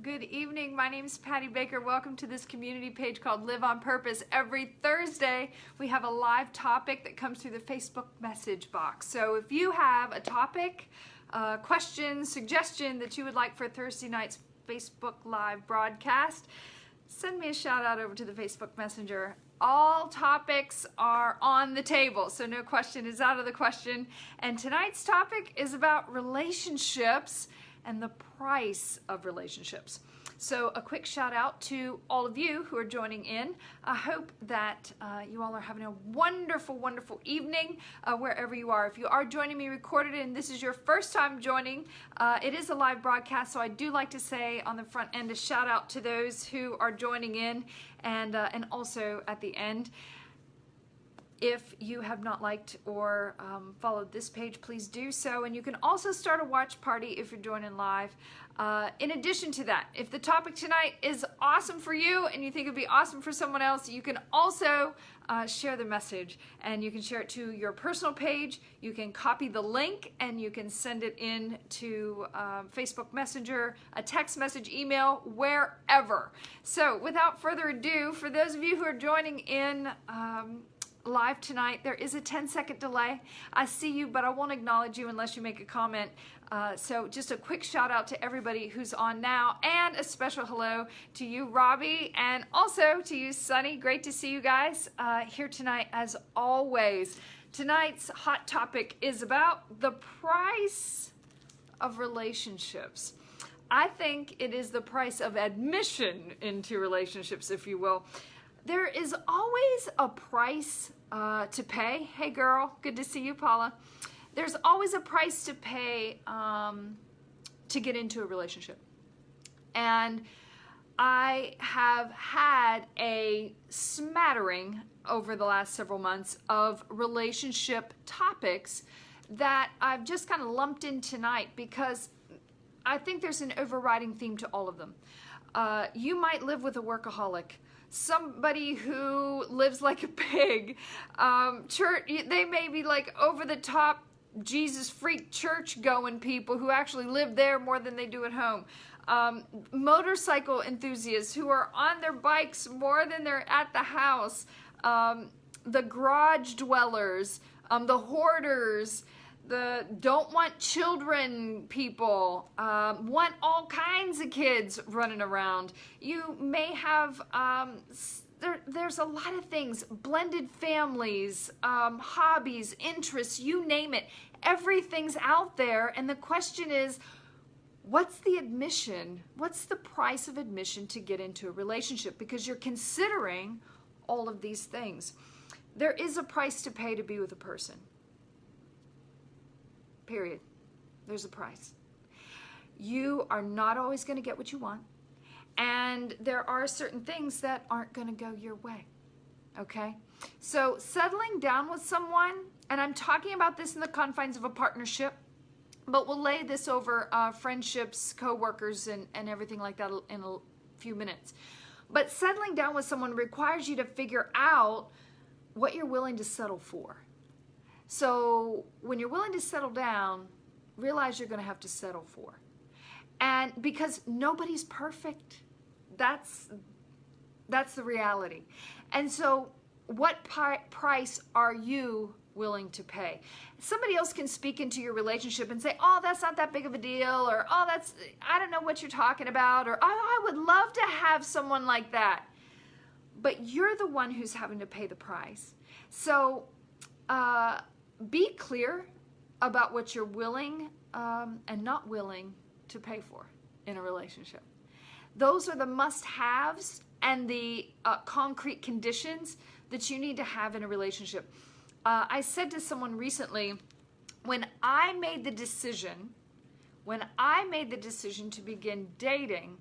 Good evening. My name is Patty Baker. Welcome to this community page called Live on Purpose. Every Thursday, we have a live topic that comes through the Facebook message box. So if you have a topic, question, suggestion that you would like for Thursday night's Facebook live broadcast, send me a shout out over to the Facebook Messenger. All topics are on the table, so no question is out of the question. And tonight's topic is about relationships and the price of relationships. So a quick shout out to all of you who are joining in. I hope that you all are having a wonderful, wonderful evening wherever you are. If you are joining me recorded and this is your first time joining, it is a live broadcast, so I do like to say on the front end a shout out to those who are joining in and also at the end. If you have not liked or followed this page, please do so. And you can also start a watch party if you're joining live. In addition to that, if the topic tonight is awesome for you and you think it'd be awesome for someone else, you can also share the message. And you can share it to your personal page. You can copy the link and you can send it in to Facebook Messenger, a text message, email, wherever. So without further ado, for those of you who are joining in live tonight, there is a 10-second delay. I see you, but I won't acknowledge you unless you make a comment. So just a quick shout out to everybody who's on now, and a special hello to you, Robbie, and also to you, Sunny. Great to see you guys here tonight as always. Tonight's hot topic is about the price of relationships. I think it is the price of admission into relationships, if you will. There is always a price to pay. Hey girl, good to see you, Paula. There's always a price to pay to get into a relationship. And I have had a smattering over the last several months of relationship topics that I've just kind of lumped in tonight because I think there's an overriding theme to all of them. You might live with a workaholic, somebody who lives like a pig, they may be like over the top Jesus freak church going people who actually live there more than they do at home. Motorcycle enthusiasts who are on their bikes more than they're at the house. The garage dwellers, the hoarders, the don't want children people, want all kinds of kids running around. You may have, there's a lot of things, blended families, hobbies, interests, you name it. Everything's out there, and the question is, what's the admission? What's the price of admission to get into a relationship? Because you're considering all of these things. There is a price to pay to be with a person. Period. There's a price. You are not always going to get what you want, and there are certain things that aren't going to go your way. Okay? So settling down with someone, and I'm talking about this in the confines of a partnership, but we'll lay this over friendships, co-workers, and everything like that in a few minutes. But settling down with someone requires you to figure out what you're willing to settle for. So when you're willing to settle down, realize you're going to have to settle for. And because nobody's perfect, that's the reality. And so what price are you willing to pay? Somebody else can speak into your relationship and say, oh, that's not that big of a deal, or oh, I don't know what you're talking about, or oh, I would love to have someone like that. But you're the one who's having to pay the price. So be clear about what you're willing and not willing to pay for in a relationship. Those are the must-haves and the concrete conditions that you need to have in a relationship. I said to someone recently, when I made the decision to begin dating,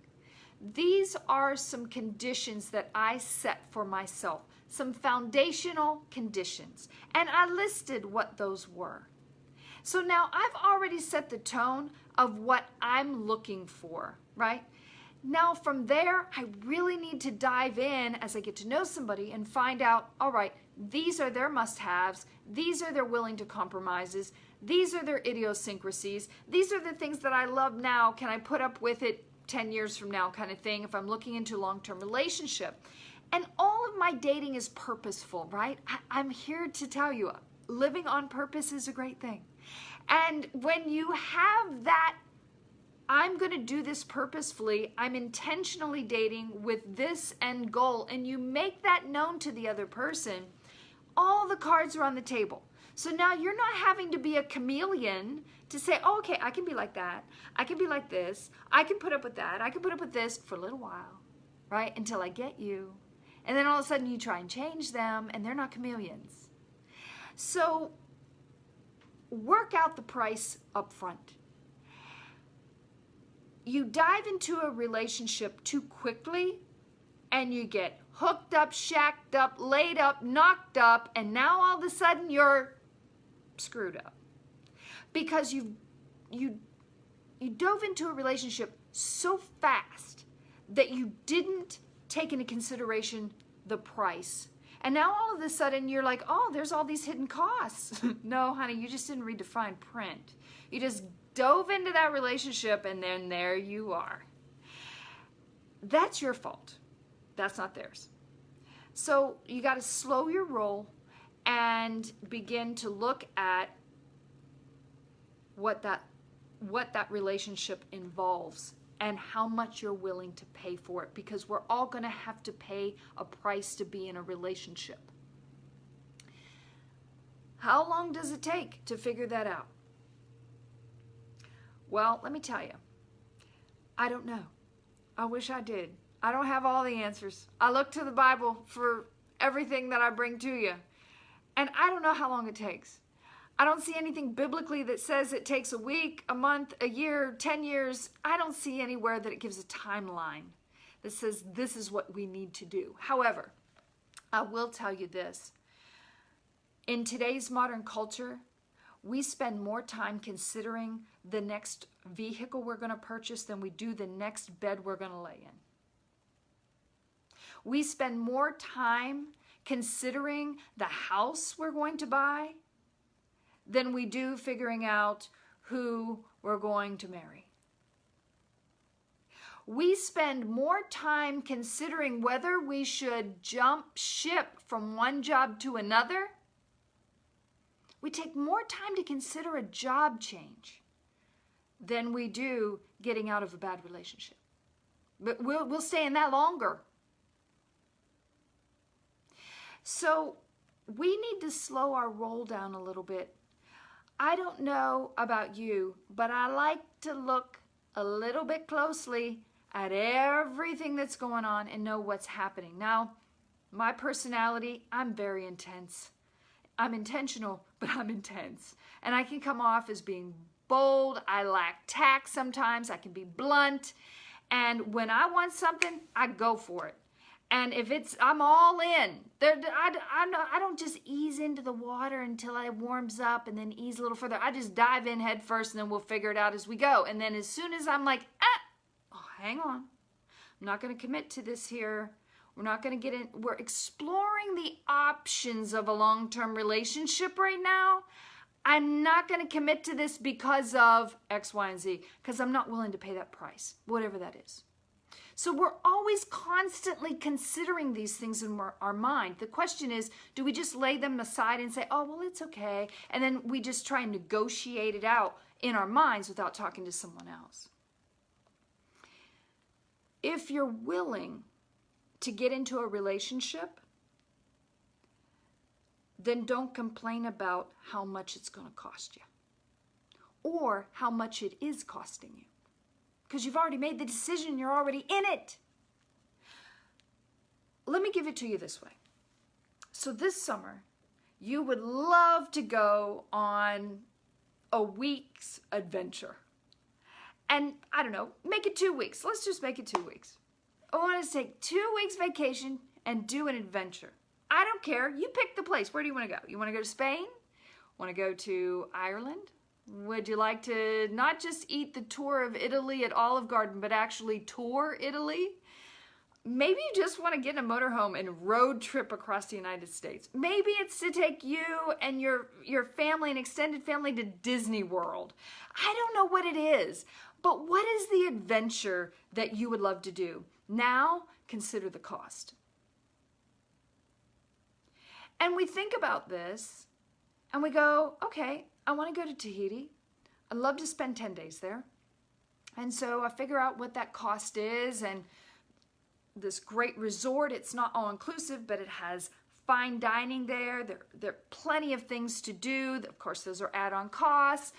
these are some conditions that I set for myself, some foundational conditions, and I listed what those were. So now I've already set the tone of what I'm looking for, right? Now from there, I really need to dive in as I get to know somebody and find out, all right, these are their must-haves, these are their willing to compromises, these are their idiosyncrasies, these are the things that I love now, can I put up with it 10 years from now kind of thing, if I'm looking into a long-term relationship. And all of my dating is purposeful, right? I'm here to tell you, living on purpose is a great thing. And when you have that, I'm going to do this purposefully, I'm intentionally dating with this end goal, and you make that known to the other person, all the cards are on the table. So now you're not having to be a chameleon to say, oh, okay, I can be like that. I can be like this. I can put up with that. I can put up with this for a little while, right? Until I get you. And then all of a sudden you try and change them, and they're not chameleons. So work out the price up front. You dive into a relationship too quickly, and you get hooked up, shacked up, laid up, knocked up, and now all of a sudden you're screwed up. Because you dove into a relationship so fast that you didn't take into consideration the price. And now all of a sudden you're like, oh, there's all these hidden costs. No, honey, you just didn't read the fine print. You just dove into that relationship, and then there you are. That's your fault. That's not theirs. So you got to slow your roll and begin to look at what that relationship involves and how much you're willing to pay for it, because we're all going to have to pay a price to be in a relationship. How long does it take to figure that out? Well, let me tell you, I don't know. I wish I did. I don't have all the answers. I look to the Bible for everything that I bring to you, and I don't know how long it takes. I don't see anything biblically that says it takes a week, a month, a year, 10 years. I don't see anywhere that it gives a timeline that says this is what we need to do. However, I will tell you this. In today's modern culture, we spend more time considering the next vehicle we're going to purchase than we do the next bed we're going to lay in. We spend more time considering the house we're going to buy than we do figuring out who we're going to marry. We spend more time considering whether we should jump ship from one job to another. We take more time to consider a job change than we do getting out of a bad relationship. But we'll stay in that longer. So we need to slow our roll down a little bit. I don't know about you, but I like to look a little bit closely at everything that's going on and know what's happening. Now, my personality, I'm very intense. I'm intentional, but I'm intense. And I can come off as being bold. I lack tact sometimes. I can be blunt. And when I want something, I go for it. And if I'm all in. I don't just ease into the water until it warms up and then ease a little further. I just dive in head first, and then we'll figure it out as we go. And then as soon as I'm like, hang on. I'm not going to commit to this here. We're not going to get in. We're exploring the options of a long-term relationship right now. I'm not going to commit to this because of X, Y, and Z, because I'm not willing to pay that price, whatever that is. So we're always constantly considering these things in our mind. The question is, do we just lay them aside and say, oh, well, it's okay, and then we just try and negotiate it out in our minds without talking to someone else? If you're willing to get into a relationship, then don't complain about how much it's going to cost you or how much it is costing you, because you've already made the decision. You're already in it. Let me give it to you this way. So this summer, you would love to go on a week's adventure. And I don't know, make it 2 weeks. Let's just make it 2 weeks. I want us to take 2 weeks vacation and do an adventure. I don't care. You pick the place. Where do you want to go? You want to go to Spain? Want to go to Ireland? Would you like to not just eat the tour of Italy at Olive Garden, but actually tour Italy? Maybe you just want to get in a motorhome and road trip across the United States. Maybe it's to take you and your family and extended family to Disney World. I don't know what it is, But what is the adventure that you would love to do? Now, consider the cost. And we think about this and we go, okay, I want to go to Tahiti. I'd love to spend 10 days there. And so I figure out what that cost is, and this great resort, it's not all inclusive, but it has fine dining there. There are plenty of things to do. Of course, those are add-on costs,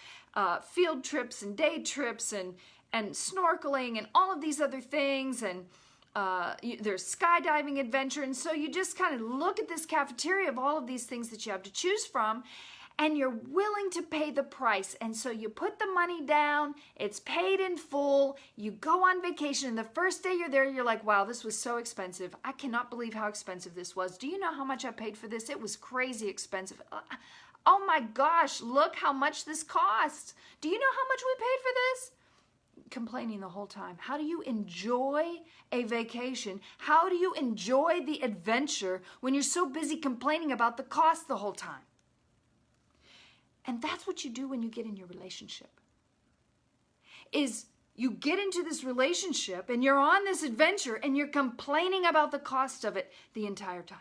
field trips and day trips and snorkeling and all of these other things. And there's skydiving adventure. And so you just kind of look at this cafeteria of all of these things that you have to choose from, and you're willing to pay the price. And so you put the money down, it's paid in full, you go on vacation, and the first day you're there, you're like, wow, this was so expensive. I cannot believe how expensive this was. Do you know how much I paid for this? It was crazy expensive. Oh my gosh, look how much this costs. Do you know how much we paid for this? Complaining the whole time. How do you enjoy a vacation? How do you enjoy the adventure when you're so busy complaining about the cost the whole time? And that's what you do when you get in your relationship. Is you get into this relationship and you're on this adventure and you're complaining about the cost of it the entire time.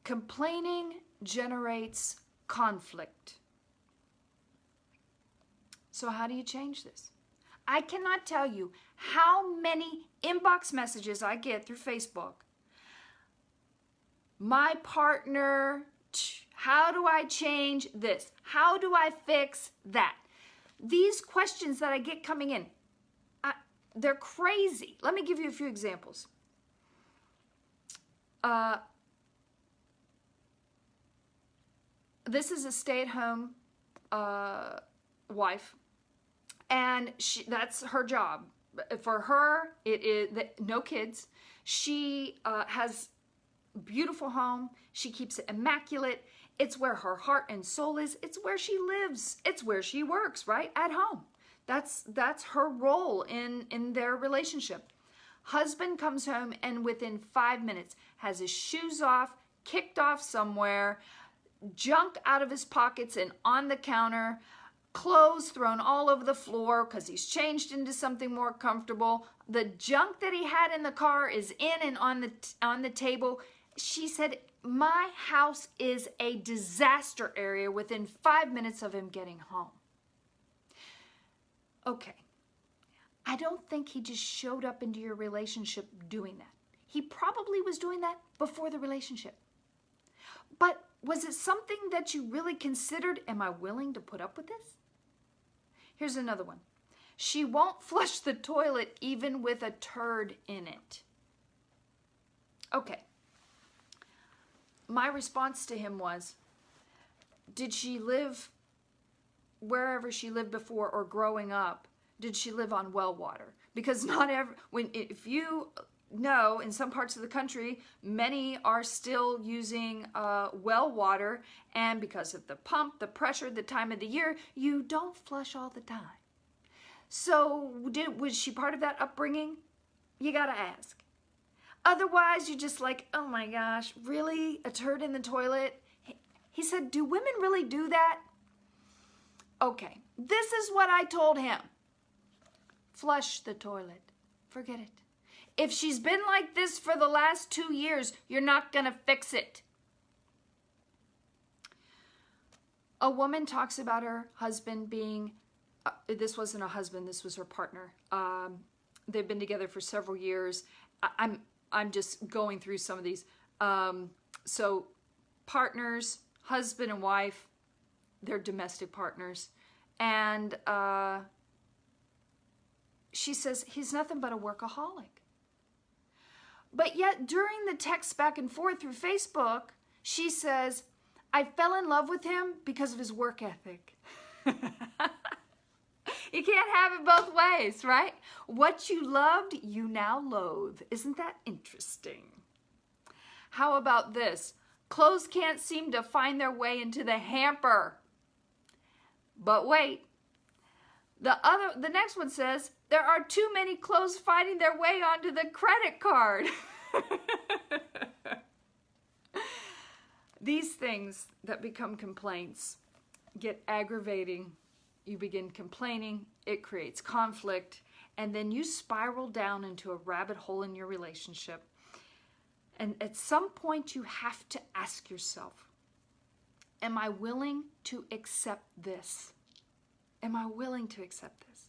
Complaining generates conflict. So how do you change this? I cannot tell you how many inbox messages I get through Facebook. My partner, how do I change this? How do I fix that? These questions that I get coming in, they're crazy. Let me give you a few examples. This is a stay-at-home wife, and that's her job. For her, it is no kids. She has a beautiful home. She keeps it immaculate. It's where her heart and soul is. It's where she lives. It's where she works, right? At home. That's her role in their relationship. Husband comes home and within 5 minutes has his shoes off, kicked off somewhere, junk out of his pockets and on the counter, clothes thrown all over the floor because he's changed into something more comfortable. The junk that he had in the car is in and on the table. She said, my house is a disaster area within 5 minutes of him getting home. Okay, I don't think he just showed up into your relationship doing that. He probably was doing that before the relationship. But was it something that you really considered? Am I willing to put up with this? Here's another one. She won't flush the toilet even with a turd in it. Okay. My response to him was, did she live wherever she lived before, or growing up, did she live on well water? Because if you know, in some parts of the country, many are still using well water, and because of the pump, the pressure, the time of the year, you don't flush all the time. So was she part of that upbringing? You gotta ask. Otherwise, you're just like, oh my gosh, really? A turd in the toilet? He said, do women really do that? Okay, this is what I told him. Flush the toilet. Forget it. If she's been like this for the last 2 years, you're not going to fix it. A woman talks about her husband being, this wasn't a husband, this was her partner. They've been together for several years. I'm just going through some of these. So partners, husband and wife, they're domestic partners. And she says, he's nothing but a workaholic. But yet during the text back and forth through Facebook, she says, I fell in love with him because of his work ethic. You can't have it both ways, right? What you loved, you now loathe. Isn't that interesting? How about this? Clothes can't seem to find their way into the hamper. But wait, the next one says, there are too many clothes finding their way onto the credit card. These things that become complaints get aggravating You begin complaining, it creates conflict, and then you spiral down into a rabbit hole in your relationship. And at some point, you have to ask yourself, am I willing to accept this? Am I willing to accept this?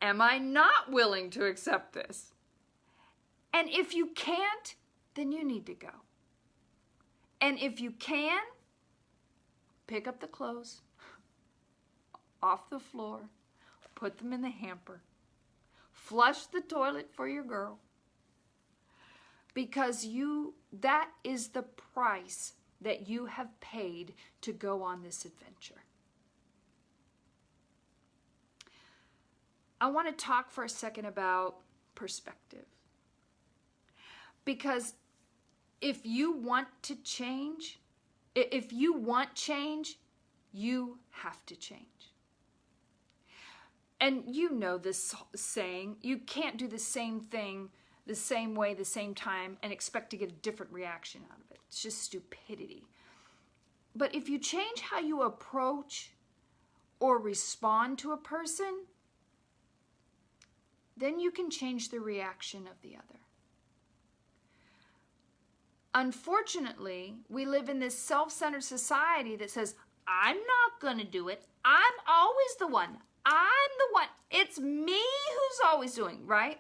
Am I not willing to accept this? And if you can't, then you need to go. And if you can, pick up the clothes off the floor, put them in the hamper, flush the toilet for your girl, because that is the price that you have paid to go on this adventure. I want to talk for a second about perspective. Because if you want to change, if you want change, you have to change. And you know this saying, you can't do the same thing the same way, the same time, and expect to get a different reaction out of it. It's just stupidity. But if you change how you approach or respond to a person, then you can change the reaction of the other. Unfortunately, we live in this self-centered society that says, I'm not going to do it. I'm always the one. I'm the one. It's me who's always doing, right?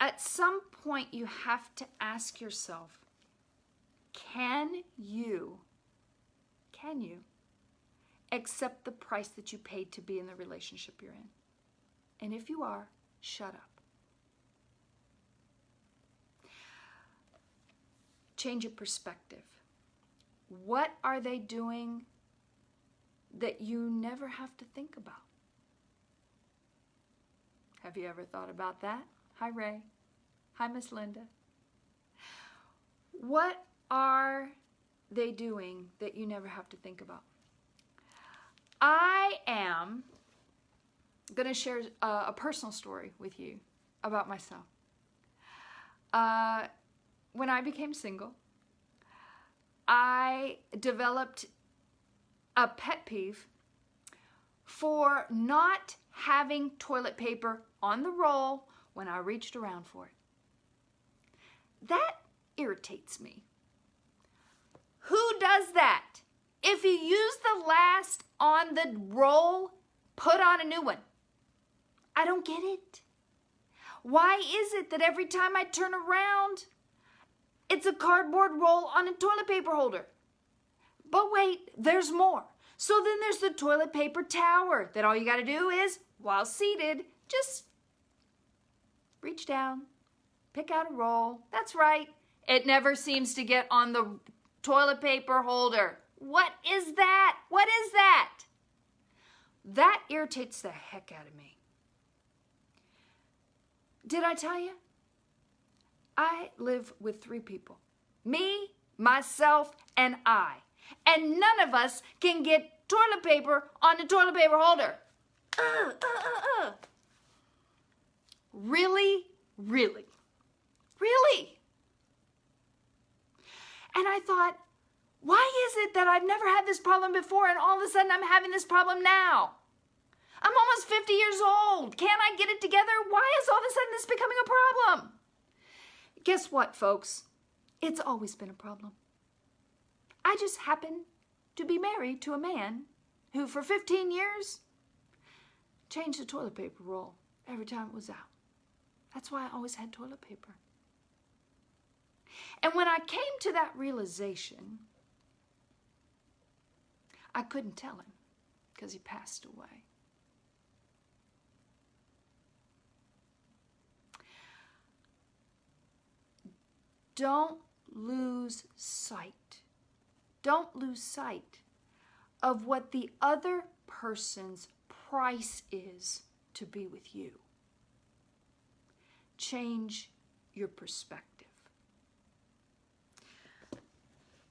At some point, you have to ask yourself, can you accept the price that you paid to be in the relationship you're in? And if you are, shut up. Change your perspective. What are they doing that you never have to think about? Have you ever thought about that? Hi, Ray. Hi, Miss Linda. What are they doing that you never have to think about? I am going to share a personal story with you about myself. When I became single, I developed a pet peeve for not having toilet paper on the roll when I reached around for it. That irritates me. Who does that? If you use the last on the roll, put on a new one. I don't get it. Why is it that every time I turn around, it's a cardboard roll on a toilet paper holder? But wait, there's more. So then there's the toilet paper tower that all you got to do is, while seated, just reach down, pick out a roll. That's right. It never seems to get on the toilet paper holder. What is that? What is that? That irritates the heck out of me. Did I tell you? I live with 3 people. Me, myself, and I. And none of us can get toilet paper on the toilet paper holder. Really? Really? Really? And I thought, why is it that I've never had this problem before and all of a sudden I'm having this problem now? I'm almost 50 years old. Can't I get it together? Why is all of a sudden this becoming a problem? Guess what, folks? It's always been a problem. I just happen to be married to a man who, for 15 years, changed the toilet paper roll every time it was out. That's why I always had toilet paper. And when I came to that realization, I couldn't tell him because he passed away. Don't lose sight. Don't lose sight of what the other person's price is to be with you. Change your perspective.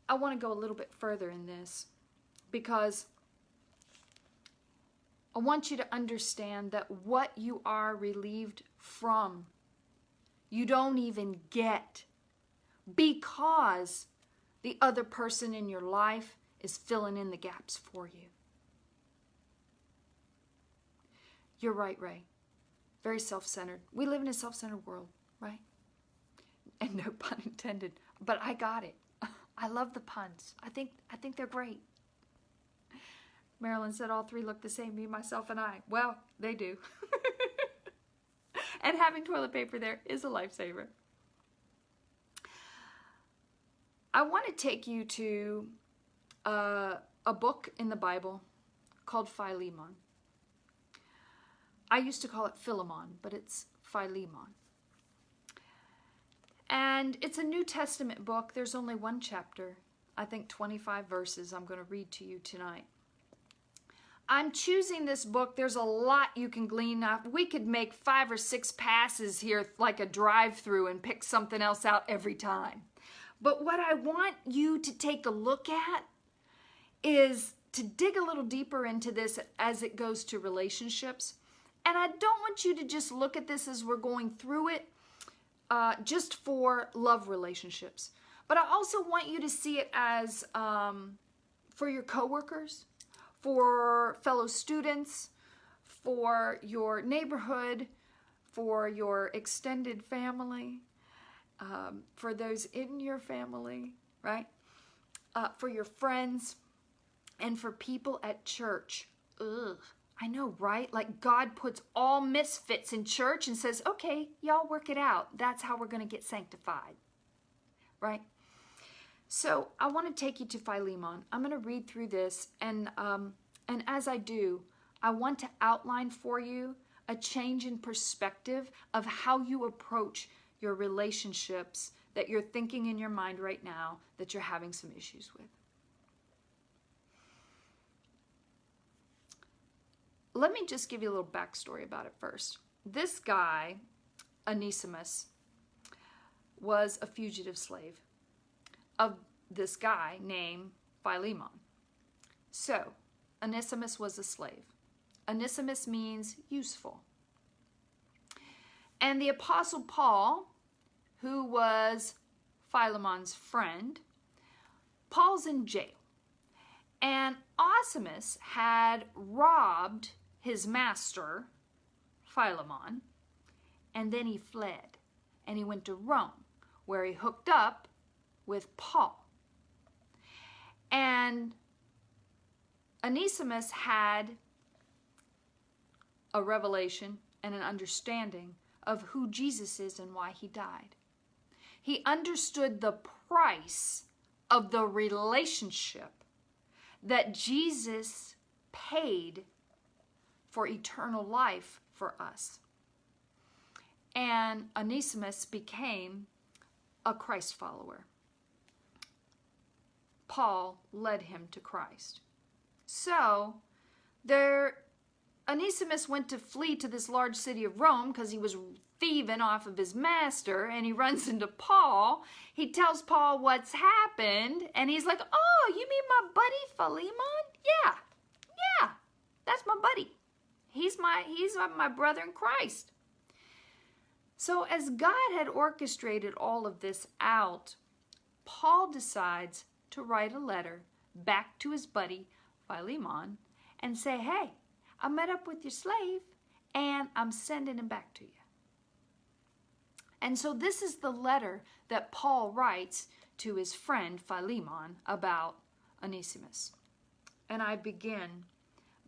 I want to go a little bit further in this because I want you to understand that what you are relieved from, you don't even get, because the other person in your life is filling in the gaps for you. You're right, Ray. Very self-centered. We live in a self-centered world, right? And no pun intended, but I got it. I love the puns. I think they're great. Marilyn said all three look the same, me, myself, and I. Well, they do. And having toilet paper there is a lifesaver. I want to take you to a book in the Bible called Philemon. I used to call it Philemon, but it's Philemon. And it's a New Testament book. There's only one chapter. I think 25 verses I'm going to read to you tonight. I'm choosing this book. There's a lot you can glean off. We could make 5 or 6 passes here like a drive-through and pick something else out every time. But what I want you to take a look at is to dig a little deeper into this as it goes to relationships. And I don't want you to just look at this as we're going through it just for love relationships. But I also want you to see it as for your coworkers, for fellow students, for your neighborhood, for your extended family, for those in your family, right? For your friends, and for people at church. Ugh, I know, right? Like God puts all misfits in church and says, okay, y'all work it out. That's how we're going to get sanctified, right? So I want to take you to Philemon. I'm going to read through this, and as I do, I want to outline for you a change in perspective of how you approach your relationships that you're thinking in your mind right now that you're having some issues with. Let me just give you a little backstory about it first. This guy, Onesimus, was a fugitive slave of this guy named Philemon. So, Onesimus was a slave. Onesimus means useful. And the Apostle Paul, who was Philemon's friend, Paul's in jail. And Onesimus had robbed his master, Philemon, and then he fled. And he went to Rome, where he hooked up with Paul. And Onesimus had a revelation and an understanding of who Jesus is and why he died. He understood the price of the relationship that Jesus paid for eternal life for us. And Onesimus became a Christ follower. Paul led him to Christ. So, Onesimus went to flee to this large city of Rome because he was thieving off of his master, and he runs into Paul. He tells Paul what's happened, and he's like, oh, you mean my buddy Philemon? Yeah, that's my buddy. He's my brother in Christ. So as God had orchestrated all of this out, Paul decides to write a letter back to his buddy Philemon and say, hey, I met up with your slave and I'm sending him back to you. And so this is the letter that Paul writes to his friend Philemon about Onesimus. And I begin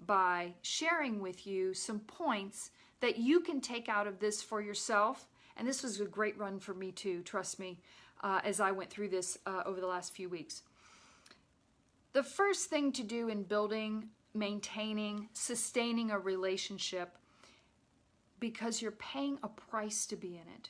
by sharing with you some points that you can take out of this for yourself. And this was a great run for me too, trust me, as I went through this over the last few weeks. The first thing to do in building, maintaining, sustaining a relationship, because you're paying a price to be in it,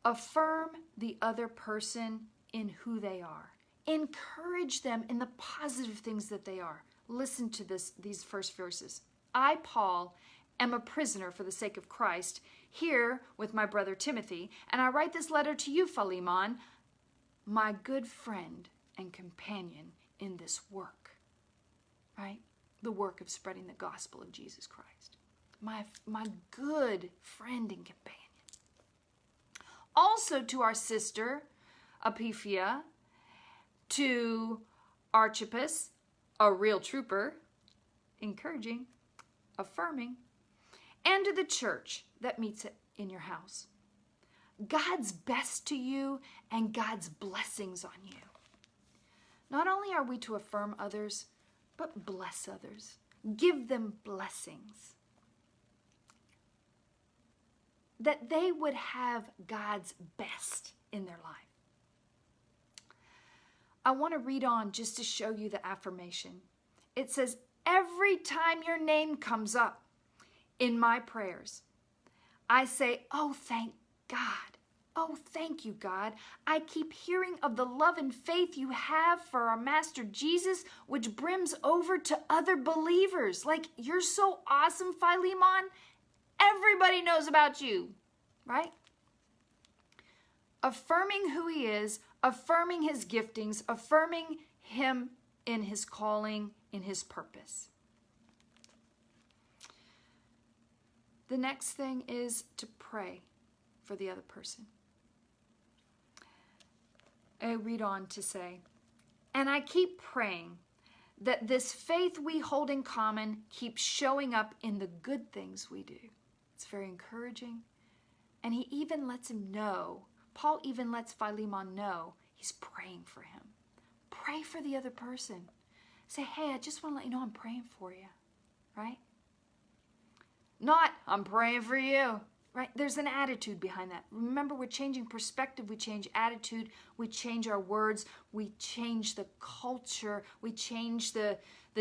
affirm the other person in who they are. Encourage them in the positive things that they are. Listen to these first verses. I, Paul, am a prisoner for the sake of Christ, here with my brother Timothy, and I write this letter to you, Philemon, my good friend and companion in this work, right? The work of spreading the gospel of Jesus Christ. My good friend and companion. Also to our sister, Apphia, to Archippus, a real trooper, encouraging, affirming, and to the church that meets in your house. God's best to you and God's blessings on you. Not only are we to affirm others, but bless others. Give them blessings. That they would have God's best in their life. I want to read on just to show you the affirmation. It says, every time your name comes up in my prayers, I say, oh, thank God. Oh, thank you, God. I keep hearing of the love and faith you have for our Master Jesus, which brims over to other believers. Like, you're so awesome, Philemon. Everybody knows about you, right? Affirming who he is, affirming his giftings, affirming him in his calling, in his purpose. The next thing is to pray for the other person. I read on to say, and I keep praying that this faith we hold in common keeps showing up in the good things we do. It's very encouraging. And he even lets him know, Paul even lets Philemon know he's praying for him. Pray for the other person. Say, hey, I just want to let you know I'm praying for you, right? Not, I'm praying for you, right? There's an attitude behind that. Remember, we're changing perspective, we change attitude, we change our words, we change the culture, we change the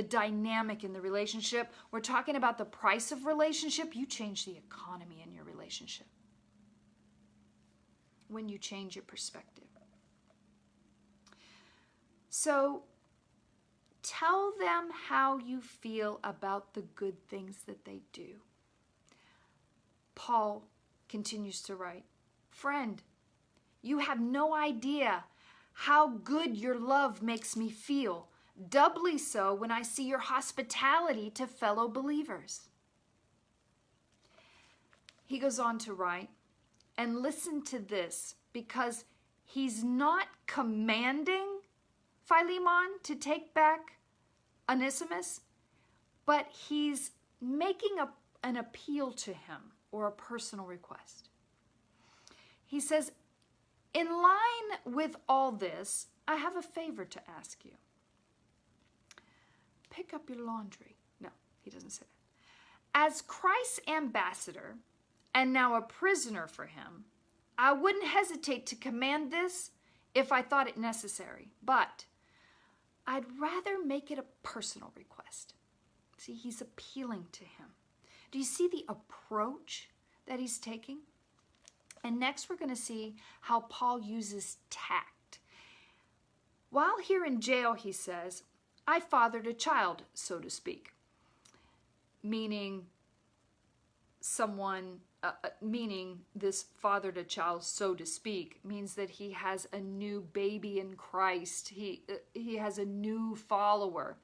dynamic in the relationship. We're talking about the price of relationship. You change the economy in your relationship when you change your perspective. So tell them how you feel about the good things that they do. Paul continues to write, friend, you have no idea how good your love makes me feel, doubly so when I see your hospitality to fellow believers. He goes on to write, and listen to this, because he's not commanding Philemon to take back Onesimus, but he's making an appeal to him or a personal request. He says, in line with all this, I have a favor to ask you. Pick up your laundry. No, he doesn't say that. As Christ's ambassador and now a prisoner for him, I wouldn't hesitate to command this if I thought it necessary, but I'd rather make it a personal request. See, he's appealing to him. Do you see the approach that he's taking? And next we're going to see how Paul uses tact. While here in jail, he says, I fathered a child, so to speak. Meaning this fathered a child, so to speak, means that he has a new baby in Christ. He has a new follower.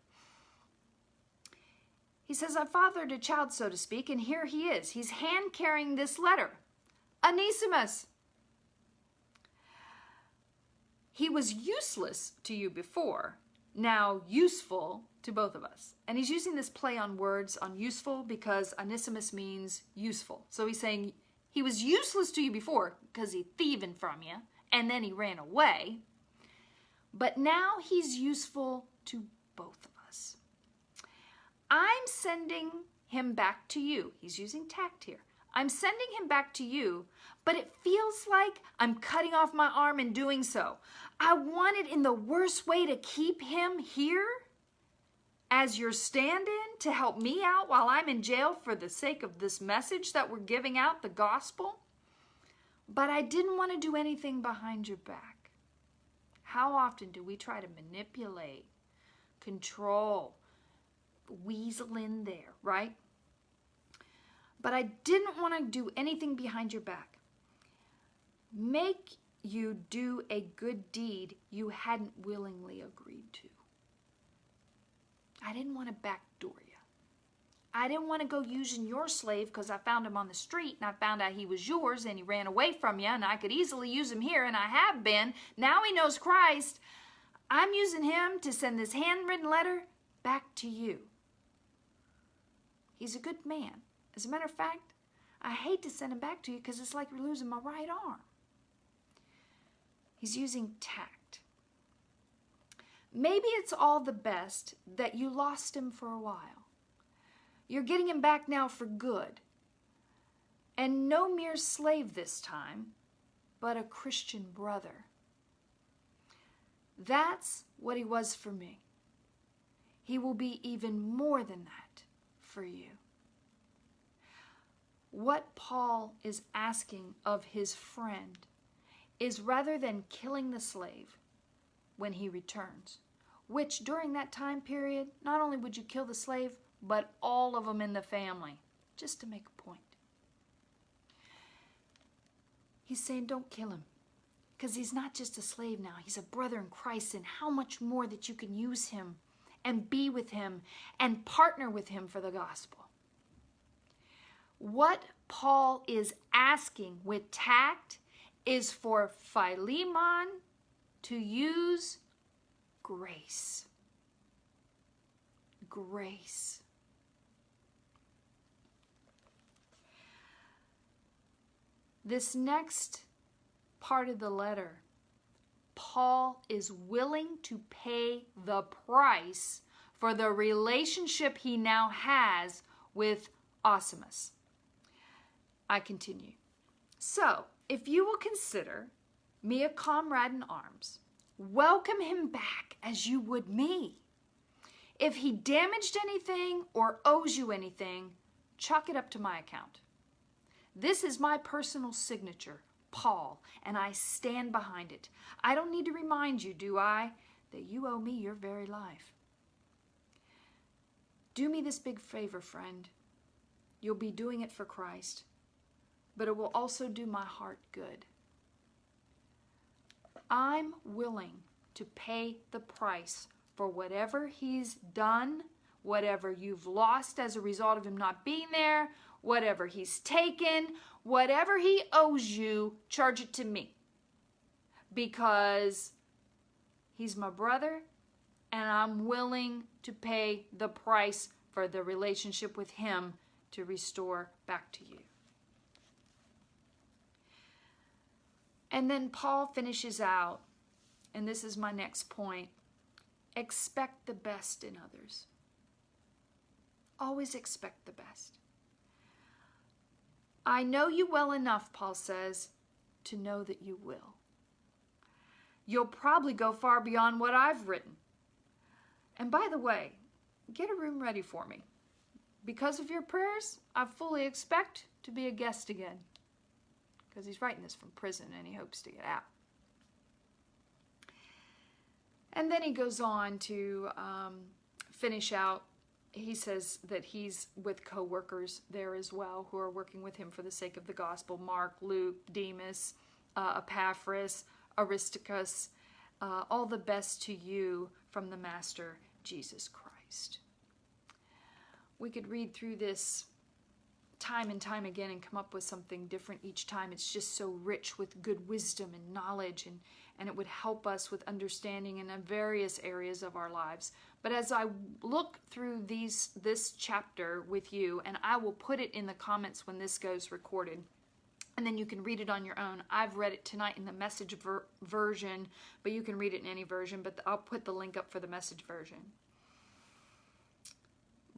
He says, I fathered a child, so to speak, and here he is. He's hand-carrying this letter. Onesimus. He was useless to you before, now useful to both of us. And he's using this play on words on useful because Onesimus means useful. So he's saying he was useless to you before because he thieving from you, and then he ran away. But now he's useful to both of us. I'm sending him back to you. He's using tact here. I'm sending him back to you, but it feels like I'm cutting off my arm in doing so. I wanted in the worst way to keep him here as your stand-in to help me out while I'm in jail for the sake of this message that we're giving out, the gospel. But I didn't want to do anything behind your back. How often do we try to manipulate, control, weasel in there, right? But I didn't want to do anything behind your back. Make you do a good deed you hadn't willingly agreed to. I didn't want to backdoor you. I didn't want to go using your slave because I found him on the street and I found out he was yours and he ran away from you and I could easily use him here and I have been. Now he knows Christ. I'm using him to send this handwritten letter back to you. He's a good man. As a matter of fact, I hate to send him back to you because it's like you're losing my right arm. He's using tact. Maybe it's all the best that you lost him for a while. You're getting him back now for good. And no mere slave this time, but a Christian brother. That's what he was for me. He will be even more than that for you. What Paul is asking of his friend is rather than killing the slave when he returns, which during that time period, not only would you kill the slave, but all of them in the family, just to make a point. He's saying don't kill him, because he's not just a slave now. He's a brother in Christ, and how much more that you can use him and be with him and partner with him for the gospel. What Paul is asking with tact is for Philemon to use grace. Grace. This next part of the letter, Paul is willing to pay the price for the relationship he now has with Onesimus. I continue. So, if you will consider me a comrade in arms, welcome him back as you would me. If he damaged anything or owes you anything, chalk it up to my account. This is my personal signature, Paul, and I stand behind it. I don't need to remind you, do I, that you owe me your very life. Do me this big favor, friend. You'll be doing it for Christ, but it will also do my heart good. I'm willing to pay the price for whatever he's done, whatever you've lost as a result of him not being there, whatever he's taken, whatever he owes you, charge it to me. Because he's my brother, and I'm willing to pay the price for the relationship with him to restore back to you. And then Paul finishes out, and this is my next point, expect the best in others. Always expect the best. I know you well enough, Paul says, to know that you will. You'll probably go far beyond what I've written. And by the way, get a room ready for me. Because of your prayers, I fully expect to be a guest again. Because he's writing this from prison and he hopes to get out. And then he goes on to finish out. He says that he's with co-workers there as well who are working with him for the sake of the gospel. Mark, Luke, Demas, Epaphras, Aristarchus, all the best to you from the Master, Jesus Christ. We could read through this time and time again and come up with something different each time. It's just so rich with good wisdom and knowledge, and it would help us with understanding in various areas of our lives. But as I look through this chapter with you, and I will put it in the comments when this goes recorded, and then you can read it on your own. I've read it tonight in the Message version, but you can read it in any version, but I'll put the link up for the Message version.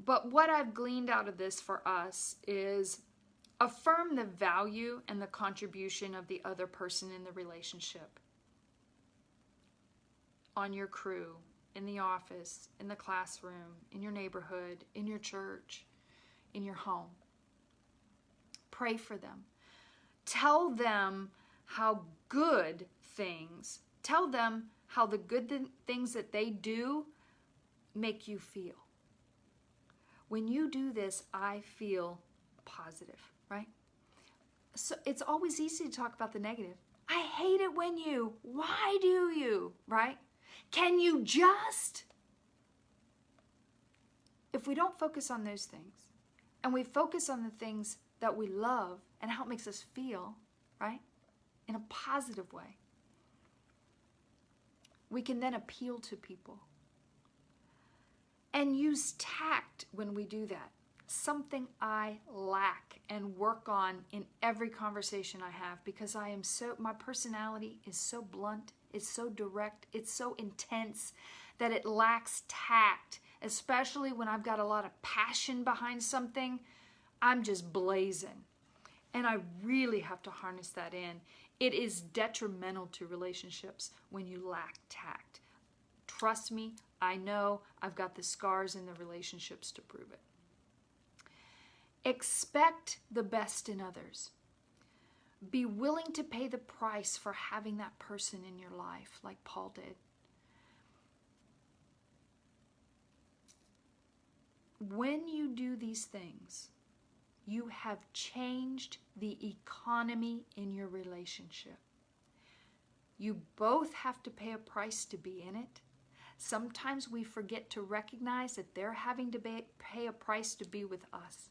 But what I've gleaned out of this for us is affirm the value and the contribution of the other person in the relationship. On your crew, in the office, in the classroom, in your neighborhood, in your church, in your home. Pray for them. Tell them how good things, tell them how the good things that they do make you feel. When you do this, I feel positive, right? So it's always easy to talk about the negative. I hate it when you, why do you, right? Can you just? If we don't focus on those things, and we focus on the things that we love and how it makes us feel, right? In a positive way. We can then appeal to people and use tact when we do that. Something I lack and work on in every conversation I have, because my personality is so blunt, it's so direct, it's so intense that it lacks tact, especially when I've got a lot of passion behind something. I'm just blazing. And I really have to harness that in. It is detrimental to relationships when you lack tact. Trust me, I know. I've got the scars in the relationships to prove it. Expect the best in others. Be willing to pay the price for having that person in your life, like Paul did. When you do these things, you have changed the economy in your relationship. You both have to pay a price to be in it. Sometimes we forget to recognize that they're having to pay a price to be with us.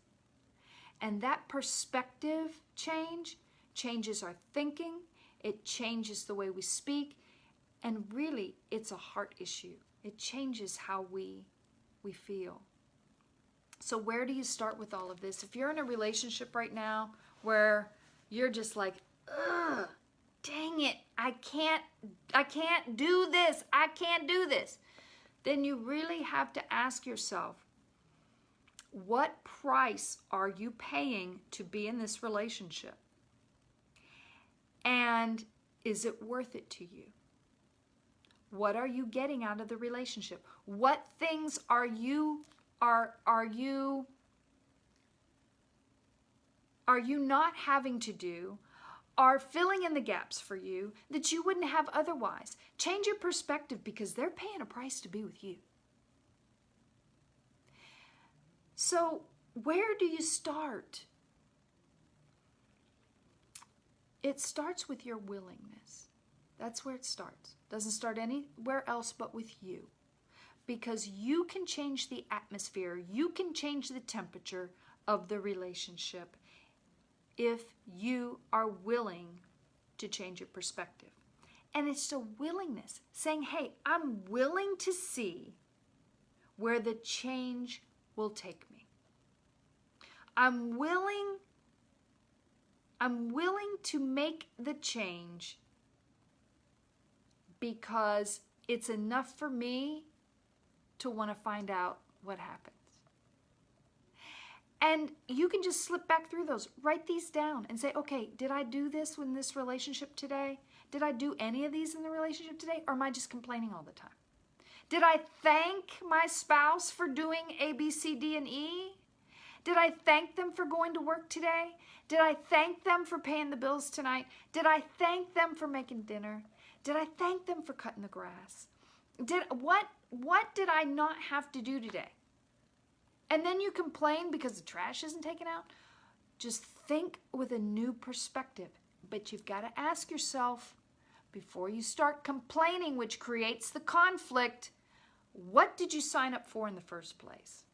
And that perspective changes our thinking, it changes the way we speak, and really, it's a heart issue. It changes how we feel. So where do you start with all of this? If you're in a relationship right now where you're just like, ugh, dang it, I can't do this, I can't do this, then you really have to ask yourself, what price are you paying to be in this relationship? And is it worth it to you? What are you getting out of the relationship? What things are you not having to do, are filling in the gaps for you that you wouldn't have otherwise? Change your perspective, because they're paying a price to be with you. So where do you start? It starts with your willingness. That's where it starts. Doesn't start anywhere else but with you. Because you can change the atmosphere, you can change the temperature of the relationship if you are willing to change your perspective. And it's a willingness, saying, hey, I'm willing to see where the change will take me. I'm willing to make the change because it's enough for me to want to find out what happens. And you can just slip back through those. Write these down and say, okay, did I do this in this relationship today? Did I do any of these in the relationship today? Or am I just complaining all the time? Did I thank my spouse for doing A, B, C, D, and E? Did I thank them for going to work today? Did I thank them for paying the bills tonight? Did I thank them for making dinner? Did I thank them for cutting the grass? What did I not have to do today? And then you complain because the trash isn't taken out? Just think with a new perspective. But you've got to ask yourself, before you start complaining, which creates the conflict, what did you sign up for in the first place?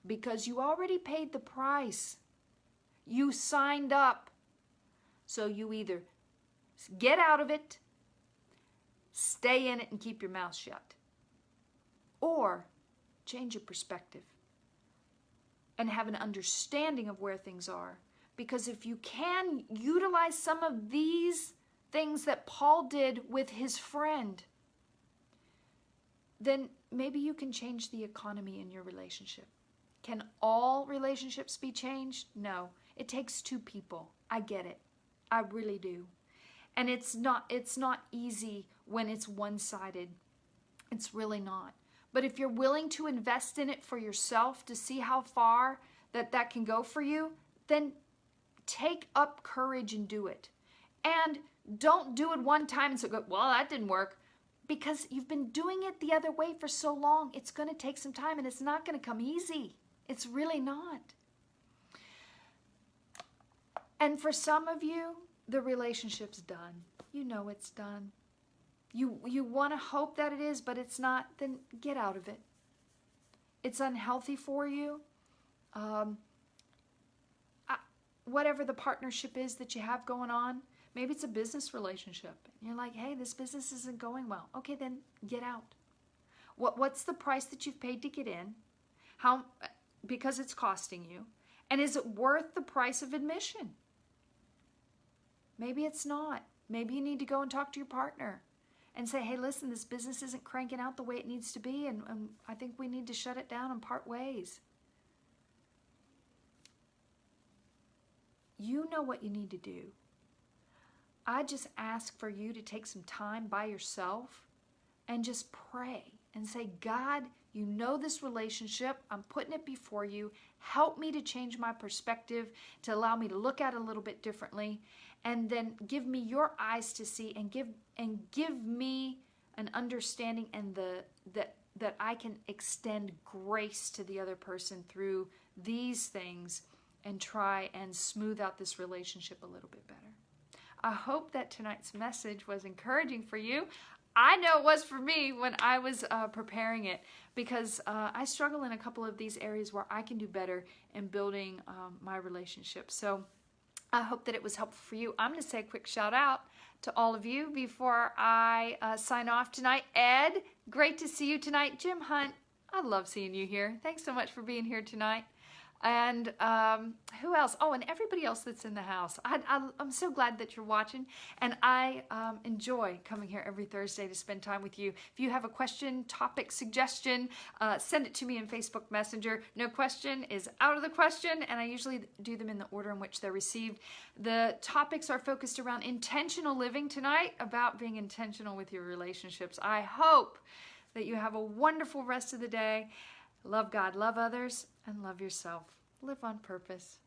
Because you already paid the price. You signed up. So you either get out of it, stay in it and keep your mouth shut, or change your perspective and have an understanding of where things are. Because if you can utilize some of these things that Paul did with his friend, then maybe you can change the economy in your relationship. Can all relationships be changed? No. It takes two people. I get it. I really do. And it's not easy when it's one-sided. It's really not. But if you're willing to invest in it for yourself to see how far that can go for you, then take up courage and do it. And don't do it one time and say, well, that didn't work. Because you've been doing it the other way for so long, it's going to take some time and it's not going to come easy. It's really not. And for some of you, the relationship's done. You know it's done. You want to hope that it is, but it's not, then get out of it. It's unhealthy for you. Whatever the partnership is that you have going on, Maybe it's a business relationship. You're like, hey, this business isn't going well. Okay, then get out. What's the price that you've paid to get in? How? Because it's costing you. And is it worth the price of admission? Maybe it's not. Maybe you need to go and talk to your partner and say, hey, listen, this business isn't cranking out the way it needs to be, and I think we need to shut it down and part ways. You know what you need to do. I just ask for you to take some time by yourself and just pray and say, God, you know this relationship. I'm putting it before you. Help me to change my perspective, to allow me to look at it a little bit differently, and then give me your eyes to see, and give me an understanding and that I can extend grace to the other person through these things and try and smooth out this relationship a little bit better. I hope that tonight's message was encouraging for you. I know it was for me when I was preparing it, because I struggle in a couple of these areas where I can do better in building my relationship. So I hope that it was helpful for you. I'm going to say a quick shout out to all of you before I sign off tonight. Ed, great to see you tonight. Jim Hunt, I love seeing you here. Thanks so much for being here tonight. And who else? Oh, and everybody else that's in the house. I'm so glad that you're watching, and I enjoy coming here every Thursday to spend time with you. If you have a question, topic, suggestion, send it to me in Facebook Messenger. No question is out of the question, and I usually do them in the order in which they're received. The topics are focused around intentional living tonight, about being intentional with your relationships. I hope that you have a wonderful rest of the day. Love God, love others, and love yourself. Live on purpose.